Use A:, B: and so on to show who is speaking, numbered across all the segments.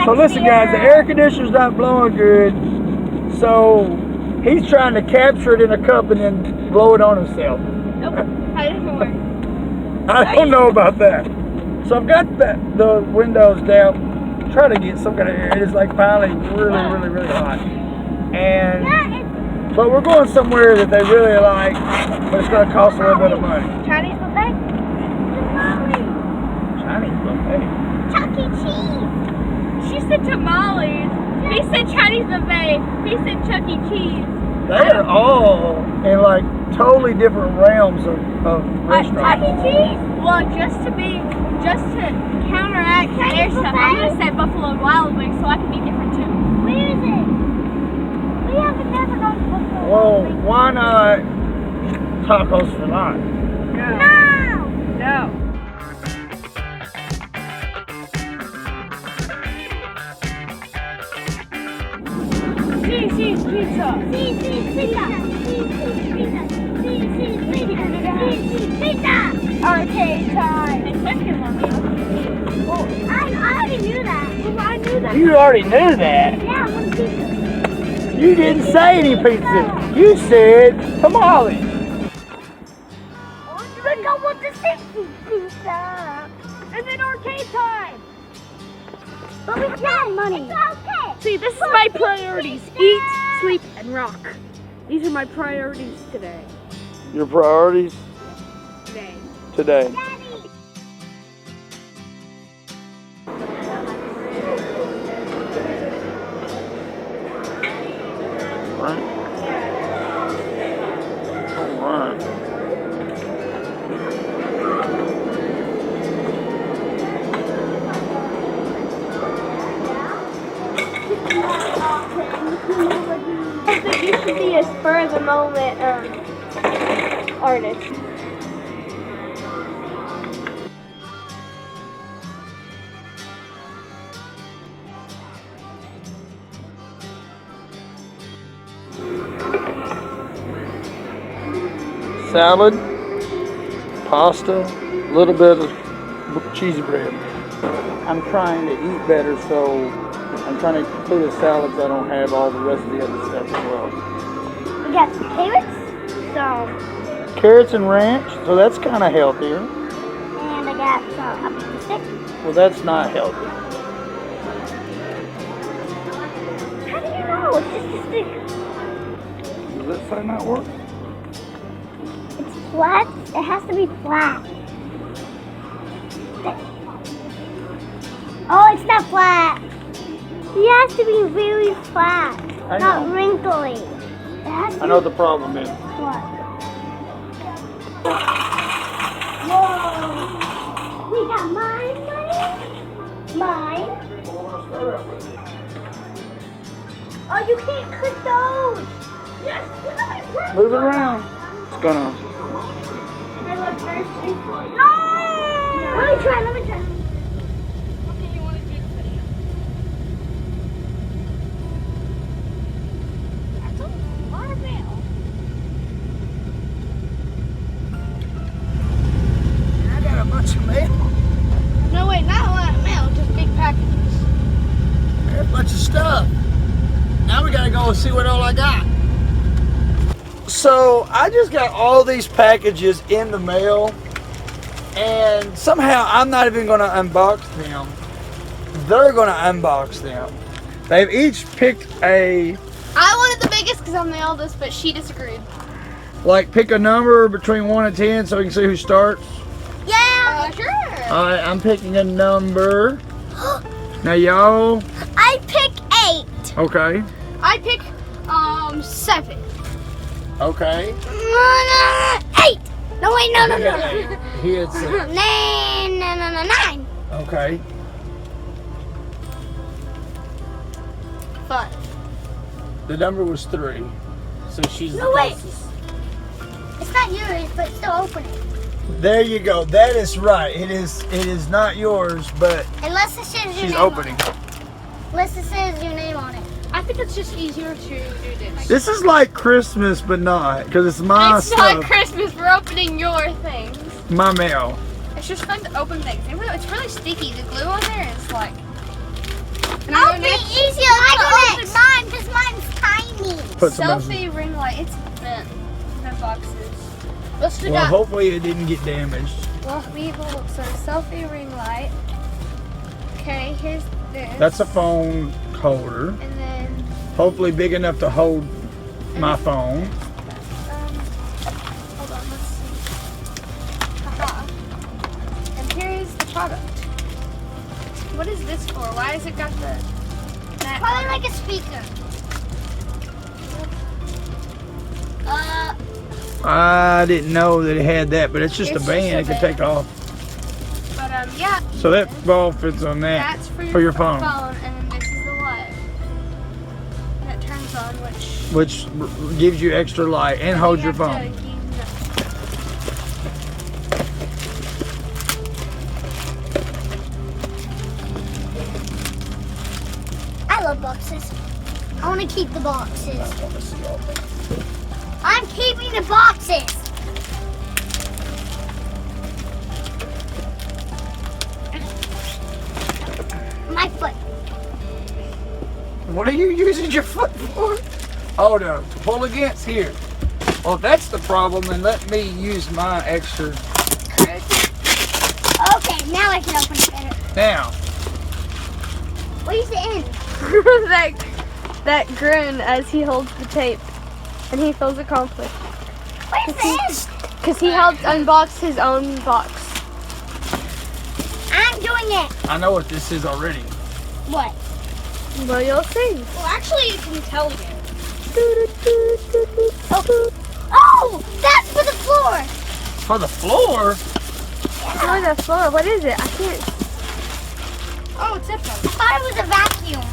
A: So listen, guys, the air conditioner's not blowing good. So he's trying to capture it in a cup and then blow it on himself.
B: Nope, how does it work?
A: I don't know about that. So I've got the windows down. Try to get some kind of air. It is like finally really hot. And but we're going somewhere that they really like, but it's going to cost a little bit of money.
B: Chinese buffet?
A: Chinese buffet.
B: Chuck E. Cheese. She said tamales. He said Chinese buffet. He said Chuck E. Cheese.
A: They are all in like totally different realms of restaurants.
B: Chuck E. Cheese? Well, just to counteract their stuff, I'm going to say Buffalo Wild Wings so I can be different too. Where is it? We haven't never gone to Buffalo
A: Well,
B: Wild Wings.
A: why not tacos for lunch?
B: No. Cheese pizza. Pizza. Arcade time. Well, I already knew that. Well, I knew that.
A: You already knew that.
B: Yeah, one pizza.
A: You didn't say any pizza. You said tamales.
B: Then go with the seafood pizza. And then arcade time. But we got money. It's okay. See, this is my priorities. Eat, sleep, and rock. These are my priorities today.
A: Your priorities today.
B: Daddy.
A: Right. All right.
B: I think you should be a spur of the moment artist.
A: Salad, pasta, a little bit of cheesy bread. I'm trying to eat better, so I'm trying to include the salads. I don't have all the rest of the other stuff as well.
B: We got some carrots,
A: Carrots and ranch, so that's kind of healthier.
B: and I got some a pizza stick.
A: Well, that's not healthy.
B: How do you know? It's just a stick.
A: Does that say not work?
B: It's flat. It has to be flat. Oh, it's not flat. It has to be really flat,
A: I
B: not
A: know.
B: wrinkly. It has to
A: I know what the problem is.
B: What? Whoa! We got mine. Oh, you can't click those. Yes.
A: Move it around. It's gonna.
B: I look thirsty. No! Let me try. Okay, you want to do the video? That's a lot of mail.
A: I got a bunch of mail.
B: No, wait, not a lot of mail, just big packages.
A: A bunch of stuff. Now we gotta go and see what all I got. So I just got all these packages in the mail, and somehow I'm not even gonna unbox them. They're gonna unbox them. They've each picked a,
B: I wanted the biggest because I'm the oldest, but she disagreed.
A: like, pick a number between 1 and 10 so we can see who starts.
B: Yeah, sure.
A: Alright, I'm picking a number. Now y'all,
B: I pick 8.
A: okay,
B: I pick 7.
A: okay.
B: 8. No, wait, no.
A: He had 6.
B: 9.
A: Okay.
B: 5.
A: The number was 3. So she's
B: No,
A: the
B: wait.
A: closest.
B: It's not yours, but still open it.
A: There you go. That is right. It is not yours, but
B: Unless it says your
A: she's
B: name
A: opening.
B: on it. Unless it says your name on it. I think it's just easier to do this.
A: This is like Christmas, but not, because it's my
B: It's
A: stuff,
B: not Christmas. We're opening your things.
A: my mail.
B: It's just fun to open things. It's really sticky. The glue on there is like. And I
A: put some
B: selfie ring light. It's bent. The boxes. Let's do
A: Well,
B: that.
A: hopefully it didn't get damaged.
B: Well, we will. So selfie ring light. Okay, here's this.
A: That's a phone holder.
B: And then.
A: Hopefully big enough to hold my phone.
B: Hold on, let's see. Haha. And here's the product. What is this for? Why has it got the...
C: Probably like a speaker.
A: I didn't know that it had that, but it's just
B: It's
A: a band.
B: just a
A: It can take off.
B: But yeah.
A: So that ball fits on that
B: That's
A: for your
B: And
A: phone.
B: then this is the light that turns on, which
A: gives you extra light and holds your phone.
C: I love boxes. I want to keep the boxes. I'm keeping the boxes. My foot.
A: What are you using your foot for? Oh no, to pull against here. Well, if that's the problem, then let me use my extra.
C: Okay, now I can open it better.
A: Now,
C: Where's the end?
B: that grin as he holds the tape, and he feels accomplished.
C: Where's the end?
B: Because he helped unbox his own box.
C: I'm doing it.
A: I know what this is already.
C: What?
B: Well, you'll see.
C: Well, actually, you can tell again. Oh, that's for the floor.
A: For the floor?
B: For the floor. What is it? I can't.
C: Oh, it's headphones. I thought it was a vacuum.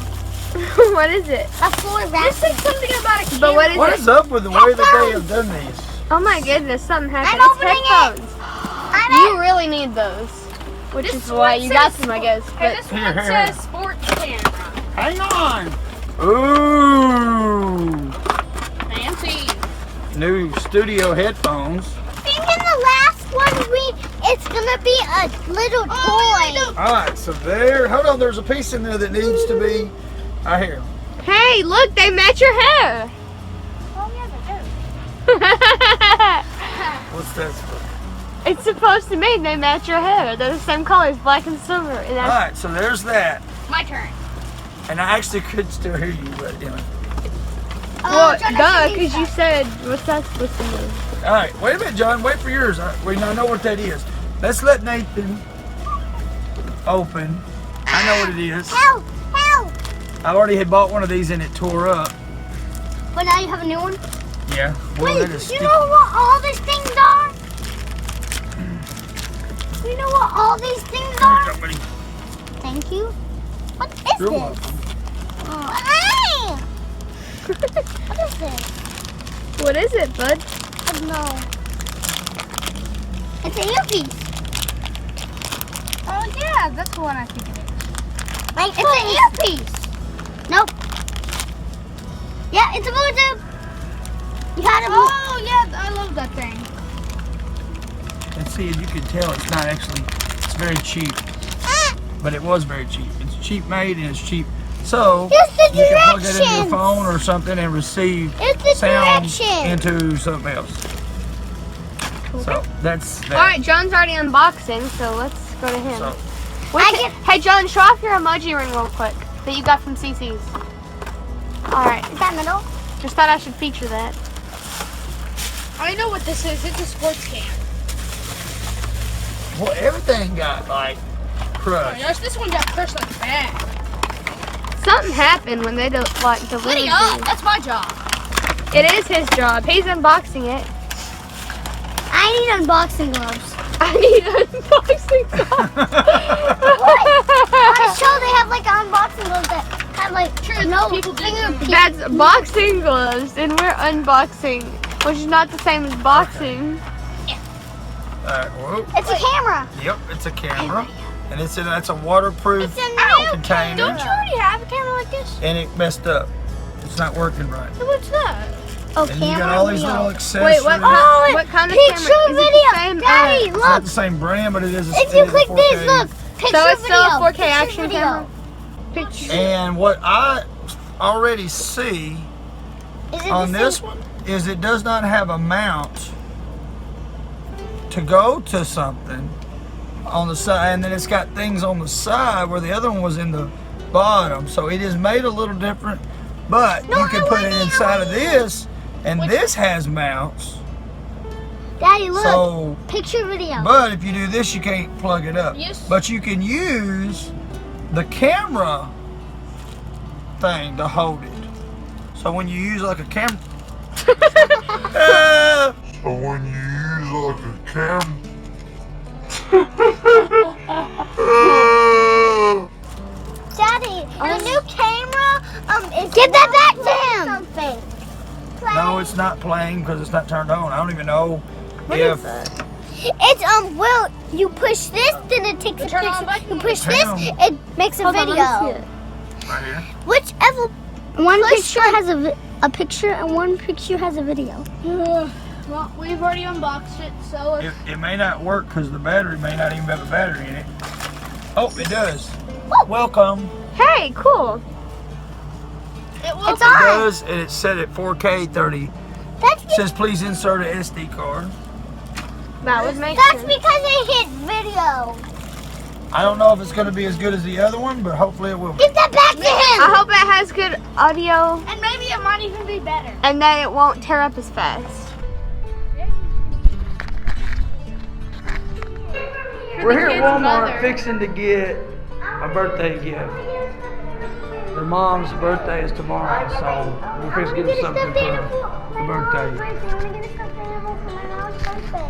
B: What is it?
C: A floor vacuum. This said something about a camera.
B: But what is
A: What
B: it?
A: is up with the way that they have done these?
B: Oh my goodness, something happened.
C: I'm
B: It's
C: opening
B: headphones.
C: I'm
B: You really need those. Which
C: This
B: is why
C: one
B: you got
C: says
B: them, I guess.
C: Hey,
B: But
C: this
A: Here,
C: one
A: here.
C: says sports camera.
A: Hang on. Ooh.
C: Fancy.
A: New studio headphones.
C: I think in the last one, it's gonna be a little toy.
A: All right, so there. Hold on, there's a piece in there that needs to be. I hear.
B: hey, look, they match your hair.
C: Oh yeah,
A: What's that for?
B: It's supposed to mean they match your hair. They're the same colors, black and silver. And
A: All right, so there's that.
C: My turn.
A: And I actually could still hear you, but anyway.
B: well, duh, because you said, what's that supposed to mean?
A: All right, wait a minute, John. Wait for yours. We now know what that is. Let's let Nathan open. I know what it is.
C: Help! Help!
A: I already had bought one of these and it tore up.
C: But now you have a new one.
A: Yeah. Well,
C: Wait,
A: that is
C: you know what all these things are? You know what all these things are?
A: Somebody.
C: Thank you. What is
A: You're
C: this?
A: welcome.
C: Oh, what is this?
B: What is it, bud?
C: I don't know. It's an earpiece.
B: Oh, yeah, that's the one I think it is.
C: Like, it's an earpiece. Nope. Yeah, it's a Bluetooth. You had a
B: Oh, yeah, I love that thing.
A: And see, you can tell it's not actually, it's very cheap.
C: Ah,
A: But it was very cheap. It's cheap made and it's cheap. So,
C: Here's the
A: you can plug it into your
C: directions.
A: phone or something and receive
C: It's the
A: sound
C: directions.
A: into something else. So, that's that.
B: All right, John's already unboxing, so let's go to him.
A: So,
B: Hey, John, show off your emoji ring real quick that you got from CC's. All right,
C: Is that middle?
B: just thought I should feature that.
C: I know what this is. It's a sports cam.
A: well, everything got like crushed.
C: Gosh, this one got crushed like bad.
B: Something happened when they delivered
C: Putting
B: these.
C: up. That's my job.
B: It is his job. He's unboxing it.
C: I need unboxing gloves.
B: I need unboxing gloves.
C: I'm sure they have like unboxing gloves that have like no fingerprint.
B: That's boxing gloves, and we're unboxing, which is not the same as boxing.
A: Whoa.
C: It's a camera.
A: Yep, it's a camera. And that's a waterproof
C: It's a new
A: container.
C: Don't you already have a camera like this?
A: And it messed up. It's not working right.
C: What's that? Oh,
A: And you got all these little accessories.
B: Wait, what?
C: Oh,
B: What kind of
C: picture
B: camera? Is it the
C: video.
B: same,
C: Daddy,
A: It's not
C: look.
A: the same brand, but it is a
C: If you click
A: 4K.
C: this, look. Picture
B: So it's still a
C: video.
B: 4K
C: Picture
B: action
C: video.
B: camera? Picture.
A: And what I already see on this one is it does not have a mount to go to something on the side, and then it's got things on the side where the other one was in the bottom. So it is made a little different, but you can put it inside of this, and this has mounts.
C: Daddy, look.
A: So,
C: picture video.
A: but if you do this, you can't plug it up.
B: Yes.
A: But you can use the camera thing to hold it. So when you use like a camera. So when you use like a camera.
C: Daddy, the new camera, give that back to him. Something.
A: No, it's not playing because it's not turned on. I don't even know if.
C: It's well, you push this, then it takes a picture. You push this, it makes a video.
A: Right here.
C: Whichever one picture has a picture and one picture has a video.
B: Well, we've already unboxed it, so
A: It may not work because the battery may not even have a battery in it. Oh, it does. Welcome.
B: hey, cool. It will.
C: It's
A: It
C: on.
A: does, and it's set at 4K 30.
C: That's
A: It says please insert an SD card.
B: That would make
C: That's
B: sense.
C: because it hit video.
A: I don't know if it's going to be as good as the other one, but hopefully it will be.
C: Give that back to him.
B: I hope it has good audio
C: And maybe it might even be better.
B: and that it won't tear up as fast.
A: We're here at
B: kid's
A: Walmart
B: mother.
A: fixing to get a birthday gift. Their mom's birthday is tomorrow, so we're fixing to get them something for the birthday.
C: I want to get a stuffed animal for my mom's birthday.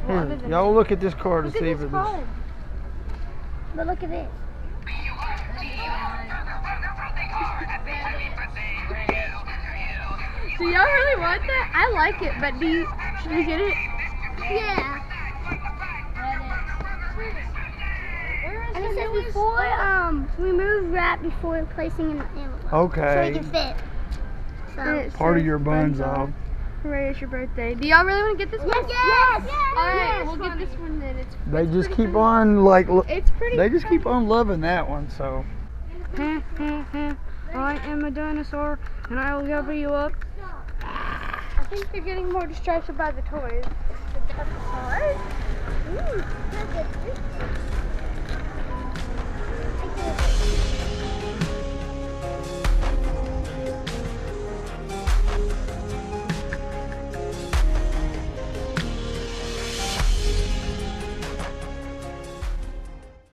A: Here, y'all look at this card to see if it's.
C: But look at it.
B: Do y'all really want that? I like it, but should we get it?
C: Yeah. And it says before, remove wrap before placing in the envelope.
A: Okay.
C: So it can fit. So.
A: Part of your buns off.
B: Hooray, it's your birthday. Do y'all really want to get this one?
C: Yes.
B: Alright, we'll get this one then.
A: They just keep on like.
B: It's pretty.
A: They just keep on loving that one. So.
B: I am a dinosaur, and I will cover you up. I think they're getting more distracted by the toys.
C: Ooh, look at this.